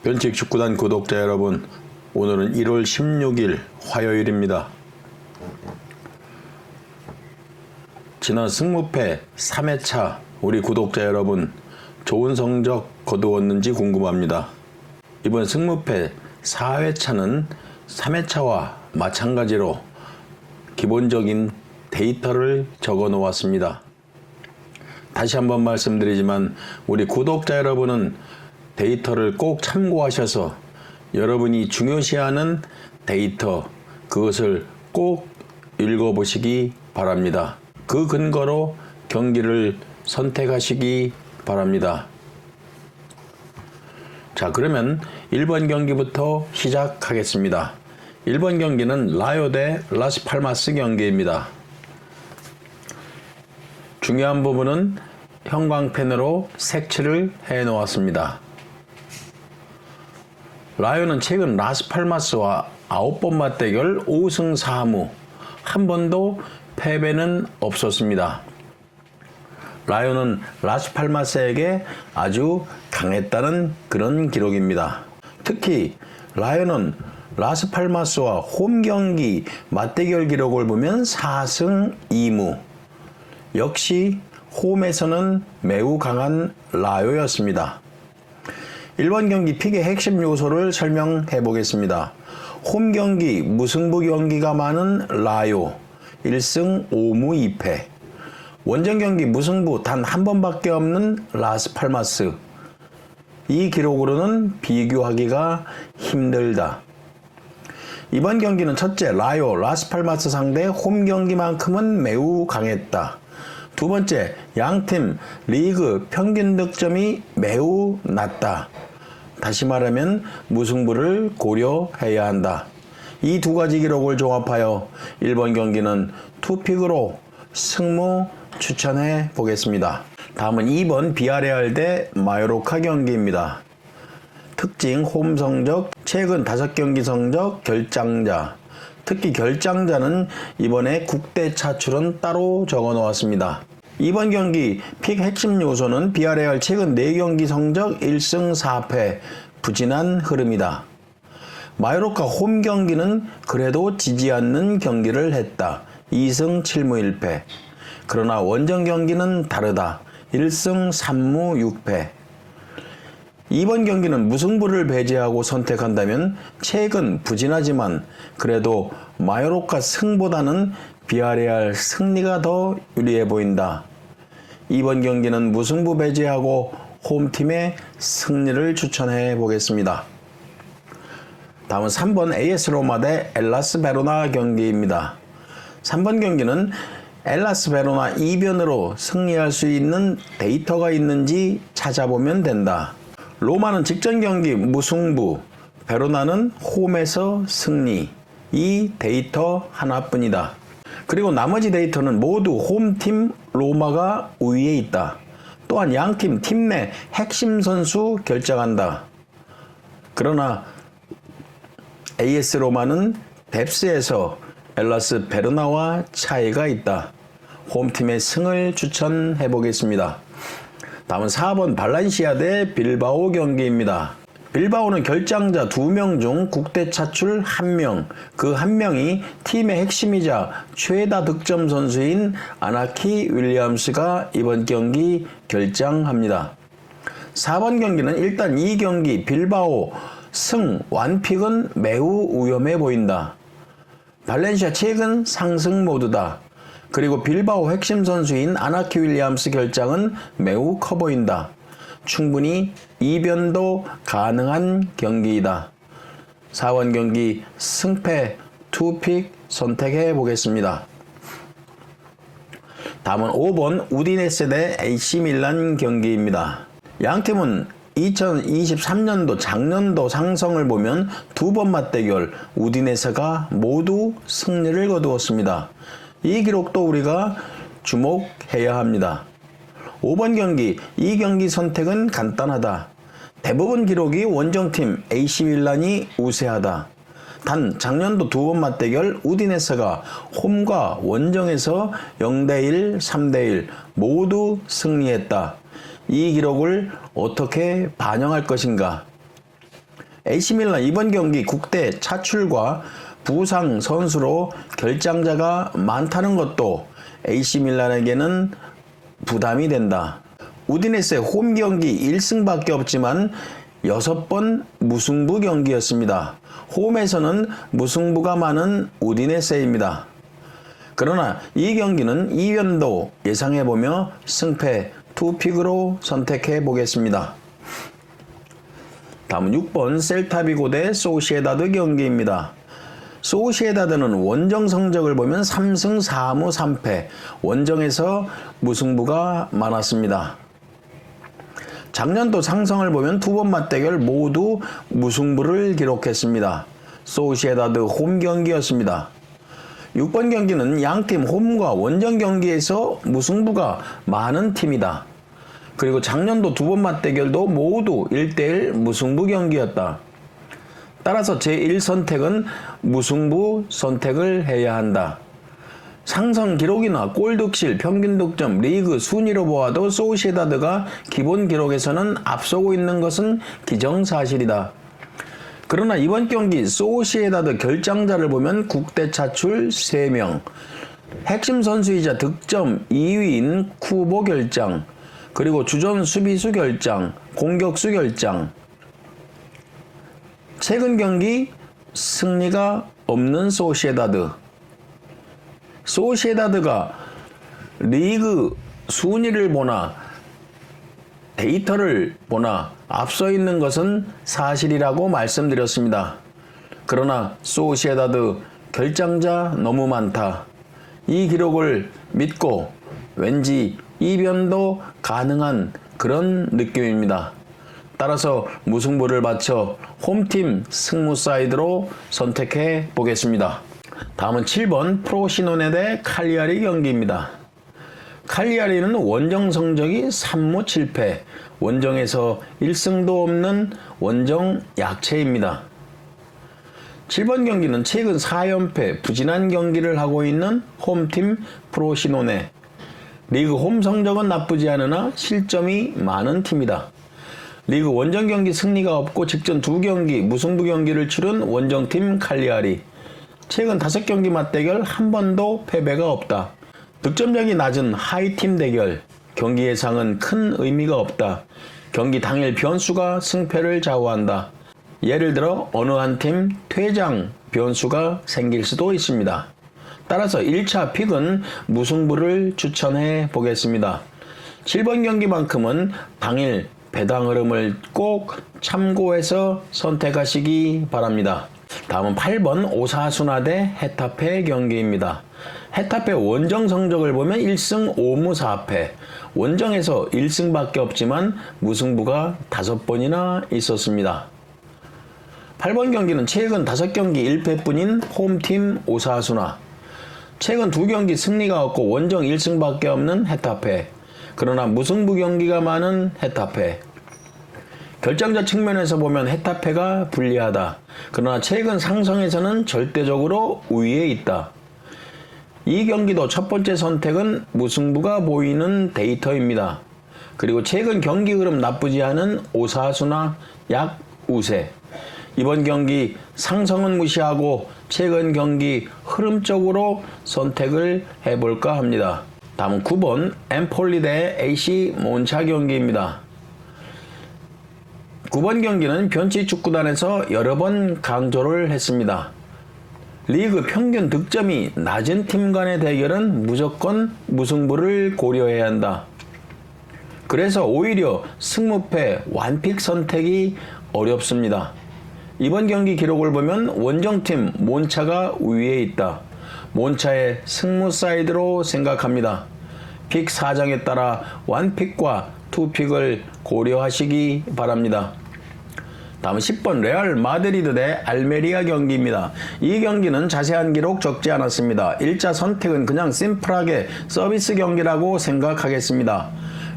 변칙 축구단 구독자 여러분, 오늘은 1월 16일 화요일입니다. 지난 승무패 3회차 우리 구독자 여러분 좋은 성적 거두었는지 궁금합니다. 이번 승무패 4회차는 3회차와 마찬가지로 기본적인 데이터를 적어 놓았습니다. 다시 한번 말씀드리지만 우리 구독자 여러분은 데이터를 꼭 참고하셔서 여러분이 중요시하는 데이터, 그것을 꼭 읽어보시기 바랍니다. 그 근거로 경기를 선택하시기 바랍니다. 자, 그러면 1번 경기부터 시작하겠습니다. 1번 경기는 라요 대 라스팔마스 경기입니다. 중요한 부분은 형광펜으로 색칠을 해 놓았습니다. 라요는 최근 라스팔마스와 9번 맞대결 5승 4무, 한 번도 패배는 없었습니다. 라요는 라스팔마스에게 아주 강했다는 그런 기록입니다. 특히 라요는 라스팔마스와 홈 경기 맞대결 기록을 보면 4승 2무, 역시 홈에서는 매우 강한 라요였습니다. 1번 경기 픽의 핵심 요소를 설명해 보겠습니다. 홈 경기 무승부 경기가 많은 라요 1승 5무 2패, 원정 경기 무승부 단 한 번밖에 없는 라스팔마스, 이 기록으로는 비교하기가 힘들다. 이번 경기는 첫째, 라요 라스팔마스 상대 홈 경기만큼은 매우 강했다. 두 번째, 양팀 리그 평균 득점이 매우 낮다. 다시 말하면 무승부를 고려해야 한다. 이 두 가지 기록을 종합하여 1번 경기는 투픽으로 승무 추천해 보겠습니다. 다음은 2번 비아레알 대 마요르카 경기입니다. 특징, 홈 성적, 최근 5경기 성적, 결장자. 특히 결장자는 이번에 국대 차출은 따로 적어 놓았습니다. 이번 경기 픽 핵심 요소는 비아레알 최근 4경기 성적 1승 4패, 부진한 흐름이다. 마요르카 홈 경기는 그래도 지지 않는 경기를 했다. 2승 7무 1패. 그러나 원정 경기는 다르다. 1승 3무 6패. 이번 경기는 무승부를 배제하고 선택한다면 최근 부진하지만 그래도 마요르카 승보다는 비아레알 승리가 더 유리해 보인다. 이번 경기는 무승부 배제하고 홈팀의 승리를 추천해 보겠습니다. 다음은 3번 AS 로마 대 엘라스 베로나 경기입니다. 3번 경기는 엘라스 베로나 이변으로 승리할 수 있는 데이터가 있는지 찾아보면 된다. 로마는 직전 경기 무승부, 베로나는 홈에서 승리, 이 데이터 하나뿐이다. 그리고 나머지 데이터는 모두 홈팀 로마가 우위에 있다. 또한 양팀 팀 내 핵심 선수 결정한다. 그러나 AS 로마는 뎁스에서 엘라스 베로나와 차이가 있다. 홈팀의 승을 추천해 보겠습니다. 다음은 4번 발란시아 대 빌바오 경기입니다. 빌바오는 결장자 2명 중 국대 차출 1명, 그 1명이 팀의 핵심이자 최다 득점 선수인 아나키 윌리엄스가 이번 경기 결장합니다. 4번 경기는 일단 이 경기 빌바오 승 완픽은 매우 위험해 보인다. 발렌시아 최근 상승 모드다. 그리고 빌바오 핵심 선수인 아나키 윌리엄스 결장은 매우 커 보인다. 충분히 이변도 가능한 경기이다. 4번 경기 승패 투픽 선택해 보겠습니다. 다음은 5번 우디네세 대 AC 밀란 경기입니다. 양팀은 2023년도 작년도 상성을 보면 2번 맞대결 우디네세가 모두 승리를 거두었습니다. 이 기록도 우리가 주목해야 합니다. 5번 경기, 이 경기 선택은 간단하다. 대부분 기록이 원정팀 AC 밀란이 우세하다. 단 작년도 2번 맞대결 우디네세가 홈과 원정에서 0대1, 3대1 모두 승리했다. 이 기록을 어떻게 반영할 것인가? AC밀란 이번 경기 국대 차출과 부상 선수로 결장자가 많다는 것도 AC밀란에게는 부담이 된다. 우디네스의 홈 경기 1승밖에 없지만 6번 무승부 경기였습니다. 홈에서는 무승부가 많은 우디네세입니다. 그러나 이 경기는 2변도 예상해보며 승패 투픽으로 선택해 보겠습니다. 다음은 6번 셀타비고 대 소시에다드 경기입니다. 소시에다드는 원정 성적을 보면 3승 4무 3패, 원정에서 무승부가 많았습니다. 작년도 상성을 보면 두 번 맞대결 모두 무승부를 기록했습니다. 소시에다드 홈 경기였습니다. 6번 경기는 양팀 홈과 원정 경기에서 무승부가 많은 팀이다. 그리고 작년도 두 번 맞대결도 모두 1대1 무승부 경기였다. 따라서 제1선택은 무승부 선택을 해야 한다. 상성 기록이나 골 득실, 평균 득점, 리그 순위로 보아도 소시에다드가 기본 기록에서는 앞서고 있는 것은 기정사실이다. 그러나 이번 경기 소시에다드 결장자를 보면 국대 차출 3명, 핵심 선수이자 득점 2위인 쿠보 결장, 그리고 주전 수비수 결장, 공격수 결장. 최근 경기 승리가 없는 소시에다드. 소시에다드가 리그 순위를 보나 데이터를 보나 앞서 있는 것은 사실이라고 말씀드렸습니다. 그러나 소시에다드 결장자 너무 많다. 이 기록을 믿고 왠지 이변도 가능한 그런 느낌입니다. 따라서 무승부를 바쳐 홈팀 승무 사이드로 선택해 보겠습니다. 다음은 7번 프로시노네 대 칼리아리 경기입니다. 칼리아리는 원정 성적이 3무 7패, 원정에서 1승도 없는 원정 약체입니다. 7번 경기는 최근 4연패 부진한 경기를 하고 있는 홈팀 프로시노네. 리그 홈 성적은 나쁘지 않으나 실점이 많은 팀이다. 리그 원정 경기 승리가 없고 직전 2경기 무승부 경기를 치른 원정팀 칼리아리. 최근 5경기 맞대결 한 번도 패배가 없다. 득점력이 낮은 하이팀 대결. 경기 예상은 큰 의미가 없다. 경기 당일 변수가 승패를 좌우한다. 예를 들어 어느 한 팀 퇴장 변수가 생길 수도 있습니다. 따라서 1차 픽은 무승부를 추천해 보겠습니다. 7번 경기만큼은 당일 배당 흐름을 꼭 참고해서 선택하시기 바랍니다. 다음은 8번 오사수나 대 헤타페 경기입니다. 헤타페 원정 성적을 보면 1승 5무 4패, 원정에서 1승밖에 없지만 무승부가 5번이나 있었습니다. 8번 경기는 최근 5경기 1패뿐인 홈팀 오사수나, 최근 2경기 승리가 없고 원정 1승밖에 없는 헤타페, 그러나 무승부 경기가 많은 헤타페. 결정자 측면에서 보면 헤타페가 불리하다. 그러나 최근 상성에서는 절대적으로 우위에 있다. 이 경기도 첫 번째 선택은 무승부가 보이는 데이터입니다. 그리고 최근 경기 흐름 나쁘지 않은 오사수나 약 우세. 이번 경기 상성은 무시하고 최근 경기 흐름적으로 선택을 해볼까 합니다. 다음은 9번 엠폴리 대 AC 몬차 경기입니다. 9번 경기는 변치 축구단에서 여러 번 강조를 했습니다. 리그 평균 득점이 낮은 팀 간의 대결은 무조건 무승부를 고려해야 한다. 그래서 오히려 승무패 완픽 선택이 어렵습니다. 이번 경기 기록을 보면 원정팀 몬차가 우위에 있다. 몬차의 승무 사이드로 생각합니다. 픽 사정에 따라 원픽과 투픽을 고려하시기 바랍니다. 다음은 10번 레알 마드리드 대 알메리아 경기입니다. 이 경기는 자세한 기록 적지 않았습니다. 1차 선택은 그냥 심플하게 서비스 경기라고 생각하겠습니다.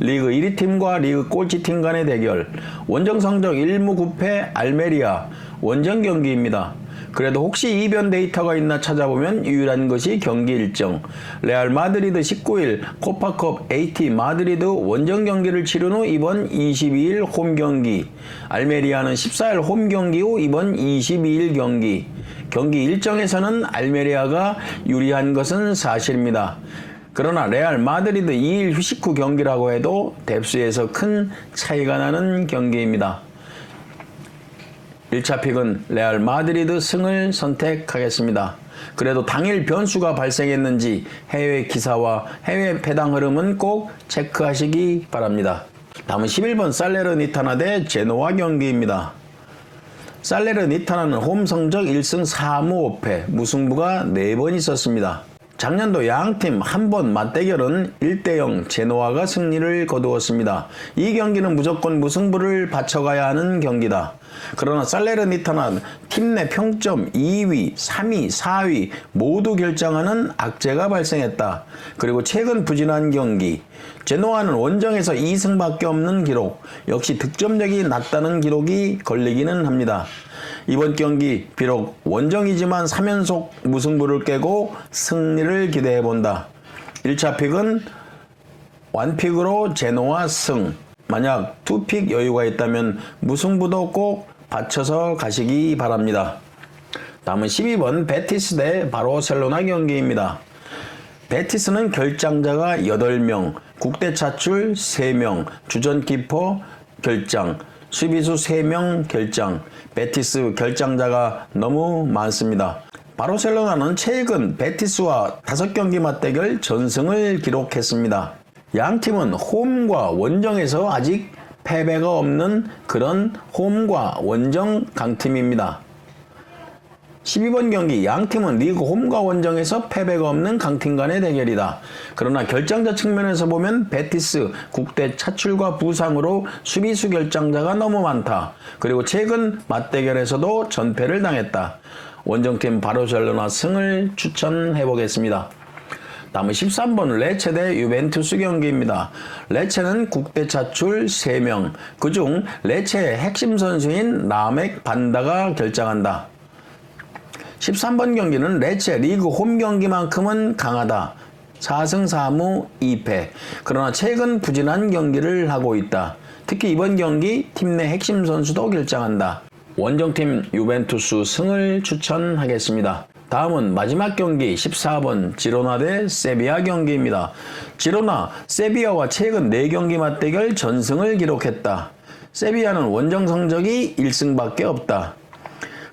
리그 1위 팀과 리그 꼴찌 팀 간의 대결. 원정 성적 1무 9패 알메리아 원정 경기입니다. 그래도 혹시 이변 데이터가 있나 찾아보면 유일한 것이 경기 일정. 레알 마드리드 19일 코파컵 AT 마드리드 원정 경기를 치른 후 이번 22일 홈 경기, 알메리아는 14일 홈 경기 후 이번 22일 경기. 경기 일정에서는 알메리아가 유리한 것은 사실입니다. 그러나 레알 마드리드 2일 휴식 후 경기라고 해도 뎁스에서 큰 차이가 나는 경기입니다. 1차 픽은 레알 마드리드 승을 선택하겠습니다. 그래도 당일 변수가 발생했는지 해외 기사와 해외 배당 흐름은 꼭 체크하시기 바랍니다. 다음은 11번 살레르니타나 대 제노아 경기입니다. 살레르니타나는 홈 성적 1승 4무 5패, 무승부가 4번 있었습니다. 작년도 양팀 한 번 맞대결은 1대0 제노아가 승리를 거두었습니다. 이 경기는 무조건 무승부를 바쳐가야 하는 경기다. 그러나 살레르니타나 팀 내 평점 2위, 3위, 4위 모두 결정하는 악재가 발생했다. 그리고 최근 부진한 경기, 제노아는 원정에서 2승밖에 없는 기록, 역시 득점력이 낮다는 기록이 걸리기는 합니다. 이번 경기 비록 원정이지만 3연속 무승부를 깨고 승리를 기대해본다. 1차 픽은 완픽으로 제노아 승. 만약 2픽 여유가 있다면 무승부도 꼭 받쳐서 가시기 바랍니다. 다음은 12번 베티스 대 바르셀로나 경기입니다. 베티스는 결장자가 8명, 국대 차출 3명, 주전 키퍼 결장, 수비수 3명 결장, 베티스 결장자가 너무 많습니다. 바르셀로나는 최근 베티스와 5경기 맞대결 전승을 기록했습니다. 양 팀은 홈과 원정에서 아직 패배가 없는 그런 홈과 원정 강팀입니다. 12번 경기 양팀은 리그 홈과 원정에서 패배가 없는 강팀 간의 대결이다. 그러나 결장자 측면에서 보면 베티스 국대 차출과 부상으로 수비수 결장자가 너무 많다. 그리고 최근 맞대결에서도 전패를 당했다. 원정팀 바르셀로나 승을 추천해 보겠습니다. 다음은 13번 레체 대 유벤투스 경기입니다. 레체는 국대 차출 3명, 그중 레체의 핵심 선수인 라멕 반다가 결장한다. 13번 경기는 레체 리그 홈 경기만큼은 강하다. 4승 4무 2패. 그러나 최근 부진한 경기를 하고 있다. 특히 이번 경기 팀 내 핵심 선수도 결장한다. 원정팀 유벤투스 승을 추천하겠습니다. 다음은 마지막 경기 14번 지로나 대 세비야 경기입니다. 지로나, 세비야와 최근 4경기 맞대결 전승을 기록했다. 세비야는 원정 성적이 1승밖에 없다.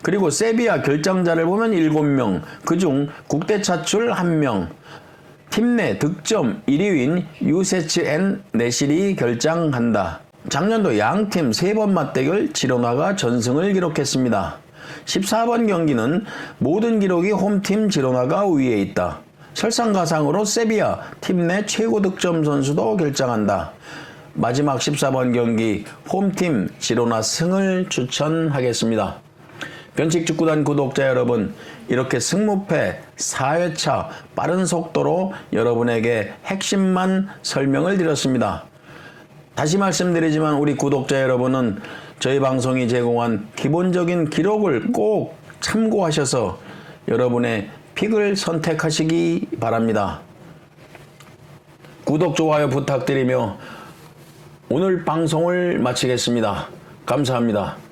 그리고 세비야 결장자를 보면 7명, 그중 국대 차출 1명, 팀 내 득점 1위인 유세츠 앤 네실이 결장한다. 작년도 양팀 3번 맞대결 지로나가 전승을 기록했습니다. 14번 경기는 모든 기록이 홈팀 지로나가 위에 있다. 설상가상으로 세비야 팀 내 최고 득점 선수도 결정한다. 마지막 14번 경기 홈팀 지로나 승을 추천하겠습니다. 변칙축구단 구독자 여러분, 이렇게 승무패 4회차 빠른 속도로 여러분에게 핵심만 설명을 드렸습니다. 다시 말씀드리지만 우리 구독자 여러분은 저희 방송이 제공한 기본적인 기록을 꼭 참고하셔서 여러분의 픽을 선택하시기 바랍니다. 구독, 좋아요 부탁드리며 오늘 방송을 마치겠습니다. 감사합니다.